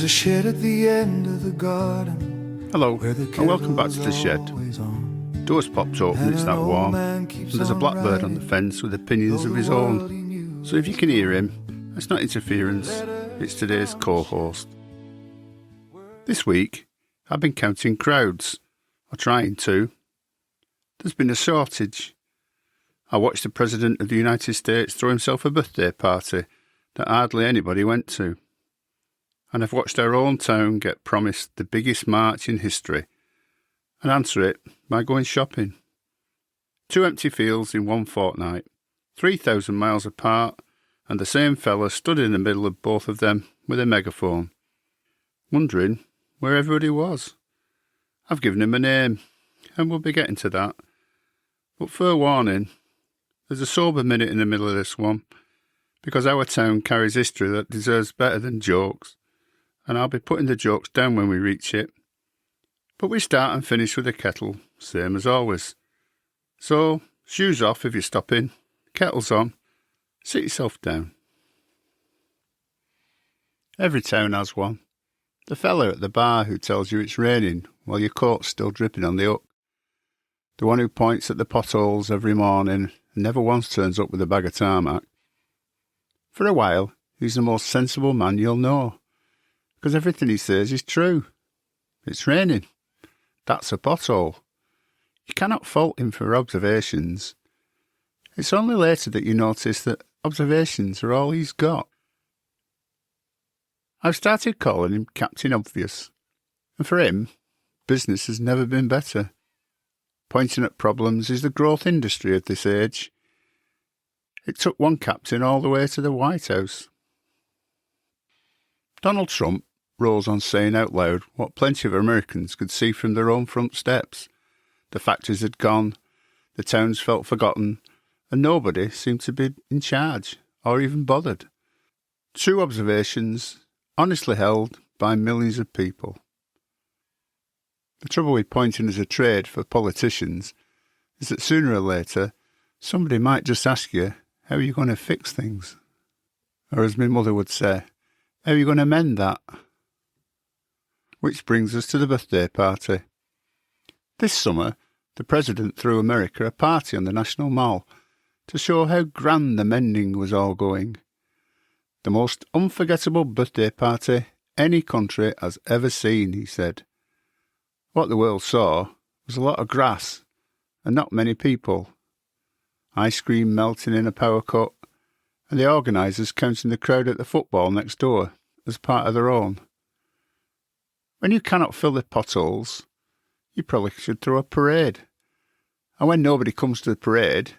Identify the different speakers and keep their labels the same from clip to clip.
Speaker 1: a shed at the end of the garden.
Speaker 2: Hello, and welcome back to the shed. Doors popped open, it's that warm, and there's a blackbird on the fence with opinions of his own. So if you can hear him, that's not interference, it's today's co-host. This week, I've been counting crowds, or trying to. There's been a shortage. I watched the President of the United States throw himself a birthday party that hardly anybody went to. And I've watched our own town get promised the biggest march in history and answer it by going shopping. 2 empty fields in one fortnight, 3,000 miles apart, and the same fella stood in the middle of both of them with a megaphone, wondering where everybody was. I've given him a name, and we'll be getting to that. But fair warning, there's a sober minute in the middle of this one, because our town carries history that deserves better than jokes, and I'll be putting the jokes down when we reach it. But we start and finish with a kettle, same as always. So, shoes off if you're stopping, kettle's on, sit yourself down. Every town has one. The fella at the bar who tells you it's raining while your coat's still dripping on the hook. The one who points at the potholes every morning and never once turns up with a bag of tarmac. For a while, he's the most sensible man you'll know, because everything he says is true. It's raining. That's a pothole. You cannot fault him for observations. It's only later that you notice that observations are all he's got. I've started calling him Captain Obvious, and for him, business has never been better. Pointing at problems is the growth industry of this age. It took one captain all the way to the White House. Donald Trump rose on saying out loud what plenty of Americans could see from their own front steps. The factories had gone, the towns felt forgotten, and nobody seemed to be in charge, or even bothered. True observations, honestly held by millions of people. The trouble with pointing as a trade for politicians is that sooner or later somebody might just ask you, how are you going to fix things? Or as my mother would say, how are you going to mend that? Which brings us to the birthday party. This summer, the President threw America a party on the National Mall to show how grand the mending was all going. The most unforgettable birthday party any country has ever seen, he said. What the world saw was a lot of grass and not many people. Ice cream melting in a power cut, and the organisers counting the crowd at the football next door as part of their own. When you cannot fill the potholes, you probably should throw a parade. And when nobody comes to the parade,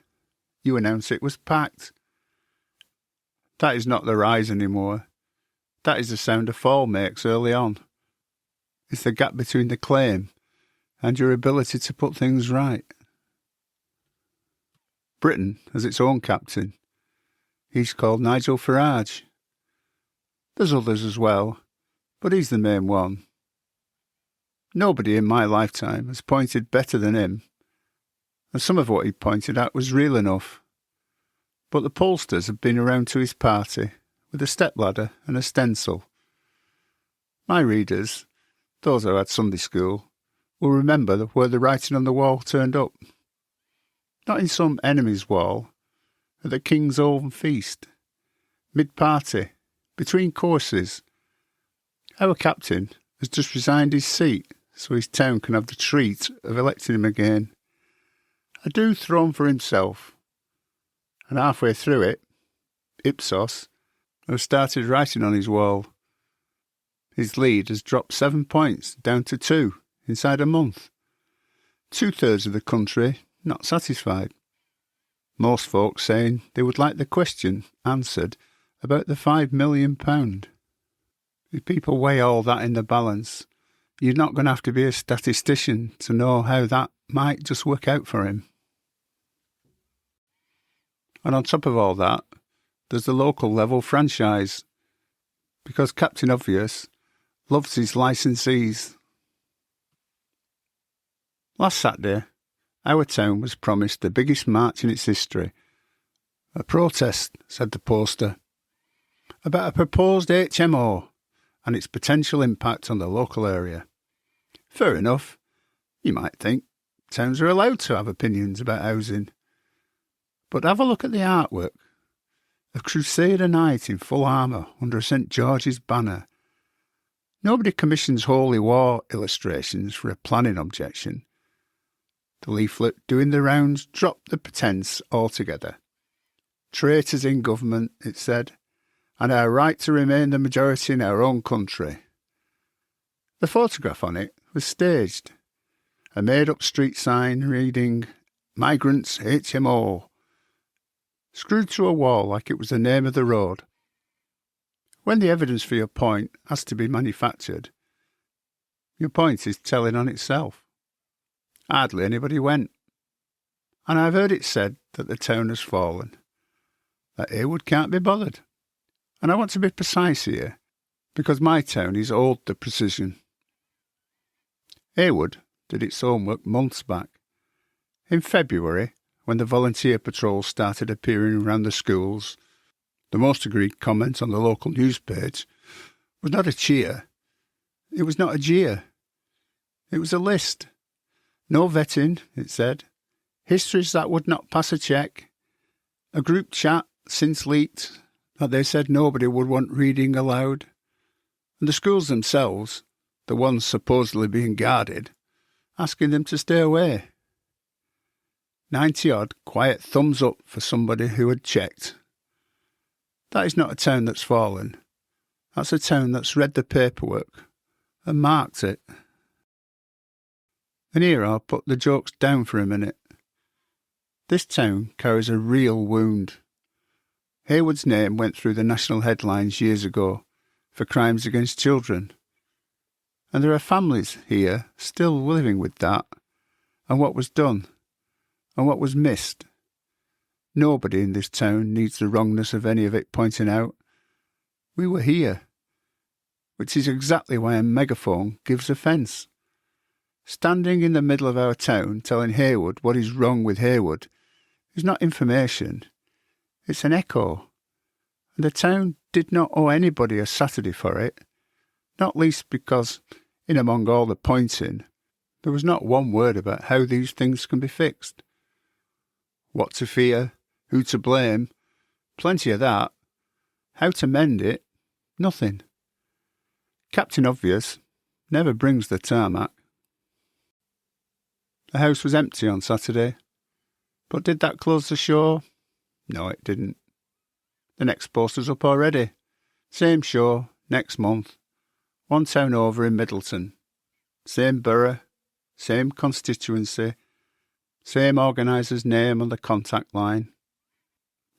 Speaker 2: you announce it was packed. That is not the rise anymore. That is the sound a fall makes early on. It's the gap between the claim and your ability to put things right. Britain has its own captain. He's called Nigel Farage. There's others as well, but he's the main one. Nobody in my lifetime has pointed better than him, and some of what he pointed at was real enough. But the pollsters have been around to his party with a stepladder and a stencil. My readers, those who had Sunday school, will remember where the writing on the wall turned up. Not in some enemy's wall, at the King's own feast, mid-party, between courses. Our captain has just resigned his seat so his town can have the treat of electing him again. A do thrown for himself, and halfway through it, Ipsos have started writing on his wall. His lead has dropped 7 points down to 2 inside a month. 2/3 of the country not satisfied. Most folks saying they would like the question answered about the £5 million. If people weigh all that in the balance, you're not going to have to be a statistician to know how that might just work out for him. And on top of all that, there's the local level franchise, because Captain Obvious loves his licensees. Last Saturday, our town was promised the biggest march in its history. A protest, said the poster, about a proposed HMO, and its potential impact on the local area. Fair enough, you might think. Towns are allowed to have opinions about housing. But have a look at the artwork. A Crusader knight in full armour under a St. George's banner. Nobody commissions Holy War illustrations for a planning objection. The leaflet doing the rounds dropped the pretence altogether. Traitors in government, it said, and our right to remain the majority in our own country. The photograph on it was staged. A made-up street sign reading, Migrants HMO, screwed to a wall like it was the name of the road. When the evidence for your point has to be manufactured, your point is telling on itself. Hardly anybody went. And I've heard it said that the town has fallen, that Heywood can't be bothered. And I want to be precise here, because my town is owed the precision. Heywood did its homework months back. In February, when the volunteer patrols started appearing around the schools, the most agreed comment on the local news page was not a cheer. It was not a jeer. It was a list. No vetting, it said. Histories that would not pass a check. A group chat since leaked that they said nobody would want reading aloud. And the schools themselves, the ones supposedly being guarded, asking them to stay away. 90-odd quiet thumbs up for somebody who had checked. That is not a town that's fallen. That's a town that's read the paperwork and marked it. And here I'll put the jokes down for a minute. This town carries a real wound. Heywood's name went through the national headlines years ago for crimes against children. And there are families here still living with that, and what was done, and what was missed. Nobody in this town needs the wrongness of any of it pointing out. We were here, which is exactly why a megaphone gives offence. Standing in the middle of our town telling Heywood what is wrong with Heywood is not information, it's an echo. And the town did not owe anybody a Saturday for it, not least because, in among all the pointing, there was not one word about how these things can be fixed. What to fear, who to blame, plenty of that. How to mend it, nothing. Captain Obvious never brings the tarmac. The house was empty on Saturday, but did that close the show? No, it didn't. The next poster's up already. Same show, next month. One town over in Middleton. Same borough, same constituency, same organiser's name on the contact line.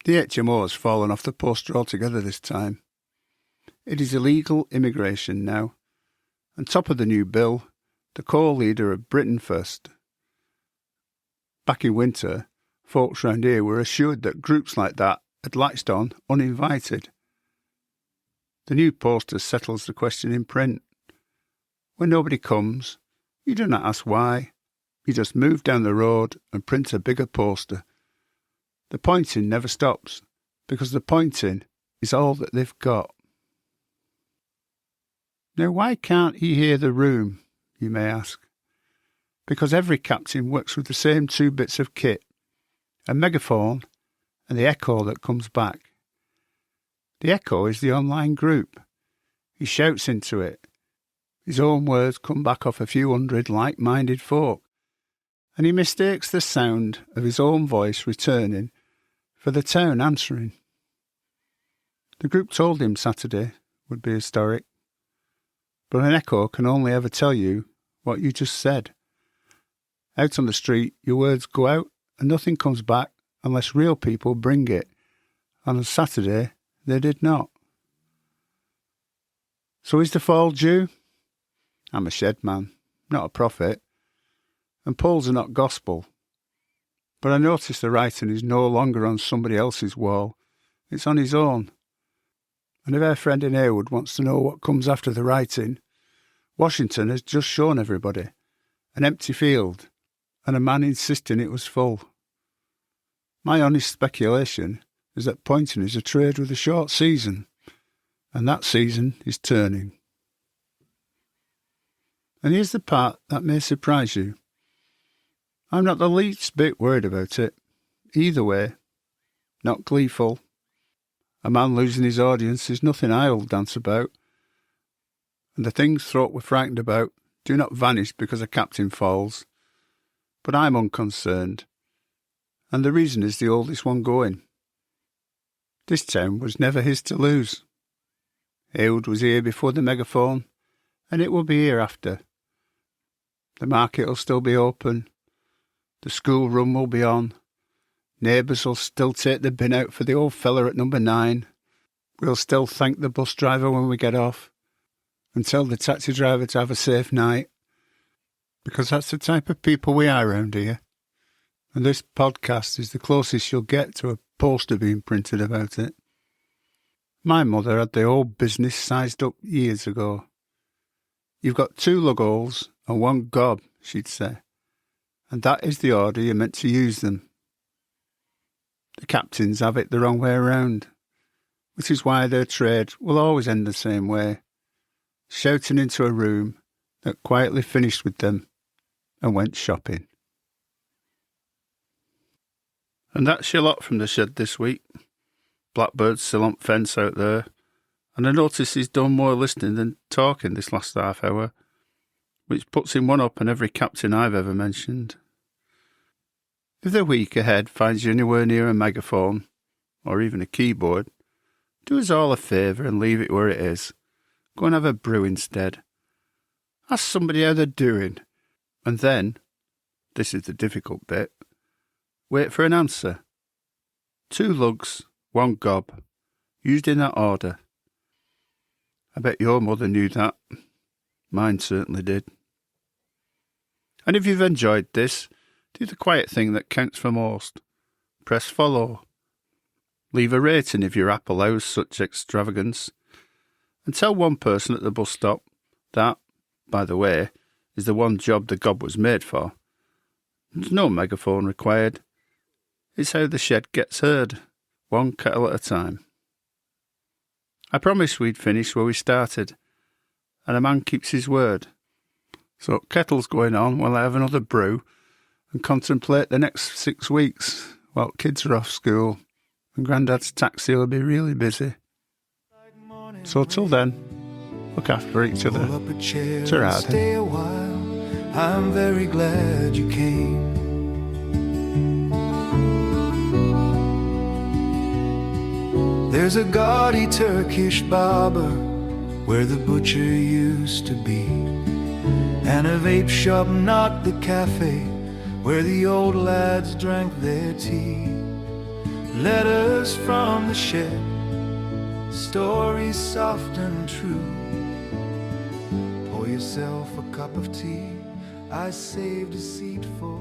Speaker 2: The HMO has fallen off the poster altogether this time. It is illegal immigration now. And top of the new bill, the co-leader of Britain First. Back in winter, folks round here were assured that groups like that had latched on uninvited. The new poster settles the question in print. When nobody comes, you do not ask why. You just move down the road and print a bigger poster. The pointing never stops, because the pointing is all that they've got. Now, why can't he hear the room, you may ask? Because every captain works with the same two bits of kit, a megaphone and the echo that comes back. The echo is the online group. He shouts into it. His own words come back off a few hundred like-minded folk, and he mistakes the sound of his own voice returning for the town answering. The group told him Saturday would be historic, but an echo can only ever tell you what you just said. Out on the street, your words go out and nothing comes back unless real people bring it, and on Saturday they did not. So is the fall due? I'm a shed man, not a prophet, and polls are not gospel. But I notice the writing is no longer on somebody else's wall, it's on his own. And if our friend in Heywood wants to know what comes after the writing, Washington has just shown everybody an empty field and a man insisting it was full. My honest speculation is that pointing is a trade with a short season, and that season is turning. And here's the part that may surprise you. I'm not the least bit worried about it. Either way, not gleeful. A man losing his audience is nothing I'll dance about. And the things thought we're frightened about do not vanish because a captain falls. But I'm unconcerned. And the reason is the oldest one going. This town was never his to lose. Aylward was here before the megaphone, and it will be here after. The market will still be open. The school run will be on. Neighbours will still take the bin out for the old fella at number 9. We'll still thank the bus driver when we get off, and tell the taxi driver to have a safe night, because that's the type of people we are around here. And this podcast is the closest you'll get to a poster being printed about it. My mother had the whole business sized up years ago. You've got 2 lug holes and 1 gob, she'd say, and that is the order you're meant to use them. The captains have it the wrong way around, which is why their trade will always end the same way, shouting into a room that quietly finished with them and went shopping. And that's your lot from the shed this week. Blackbird's still on fence out there, and I notice he's done more listening than talking this last half hour, which puts him one up on every captain I've ever mentioned. If the week ahead finds you anywhere near a megaphone, or even a keyboard, do us all a favour and leave it where it is. Go and have a brew instead. Ask somebody how they're doing, and then, this is the difficult bit, wait for an answer. 2 lugs, 1 gob, used in that order. I bet your mother knew that. Mine certainly did. And if you've enjoyed this, do the quiet thing that counts for most. Press follow. Leave a rating if your app allows such extravagance. And tell one person at the bus stop that, by the way, is the one job the gob was made for. There's no megaphone required. It's how the shed gets heard, one kettle at a time. I promised we'd finish where we started, and a man keeps his word. So Kettle's going on while I have another brew and contemplate the next 6 weeks while kids are off school and Grandad's taxi will be really busy. So till then, look after each other.
Speaker 1: Pull up a chair
Speaker 2: Ta-ra
Speaker 1: and stay a while. I'm very glad you came. There's a gaudy Turkish barber where the butcher used to be, and a vape shop not the cafe where the old lads drank their tea. Letters from the shed, stories soft and true. Pour yourself a cup of tea, I saved a seat for